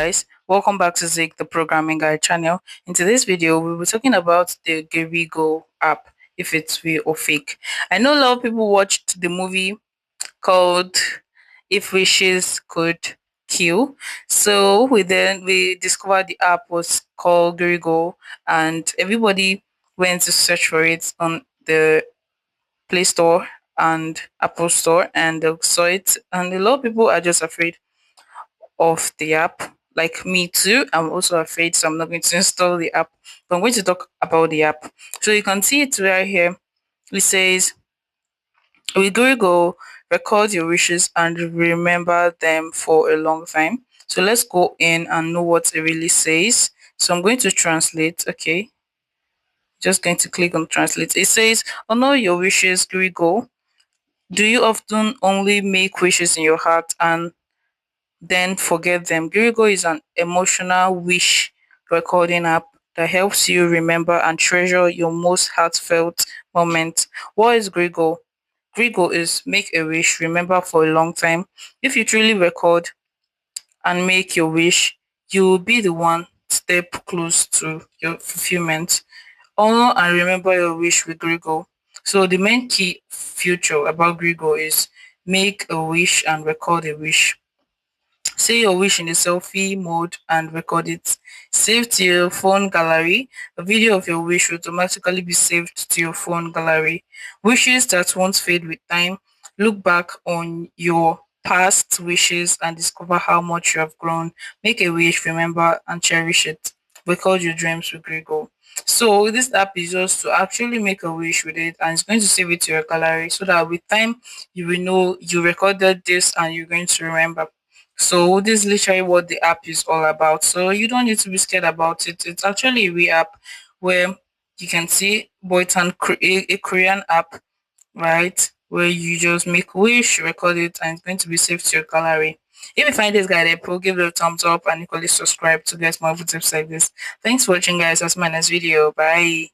guys, welcome back to Zik, the programming guide channel. In today's video, we'll be talking about the Girigo app, if it's real or fake. I know a lot of people watched the movie called If Wishes Could Kill. So we discovered the app was called Girigo, and everybody went to search for it on the Play Store and Apple Store, and they saw it, and a lot of people are just afraid of the app. Like me too, I'm also afraid, so I'm not going to install the app. But I'm going to talk about the app. So you can see it right here. It says, with Google, record your wishes and remember them for a long time. So let's go in and know what it really says. So I'm going to translate. Okay, just going to click on translate. It says, honor your wishes, Google. Do you often only make wishes in your heart and then forget them? Girigo is an emotional wish recording app that helps you remember and treasure your most heartfelt moments. What is Girigo? Girigo is make a wish, remember for a long time. If you truly record and make your wish, you will be the one step close to your fulfillment. Honor and remember your wish with Girigo. So the main key feature about Girigo is make a wish and record a wish. Say your wish in a selfie mode and record it. Save to your phone gallery. A video of your wish will automatically be saved to your phone gallery. Wishes that won't fade with time. Look back on your past wishes and discover how much you have grown. Make a wish, remember, and cherish it. Record your dreams with Gregor. So this app is just to actually make a wish with it, and it's going to save it to your gallery so that with time you will know you recorded this and you're going to remember. So this is literally what the app is all about. So you don't need to be scared about it. It's actually a wee app where you can see, but it's a Korean app, right? Where you just make wish, record it, and it's going to be saved to your gallery. If you find this guide helpful, give it a thumbs up and equally subscribe to get more tips like this. Thanks for watching, guys. That's my next video. Bye.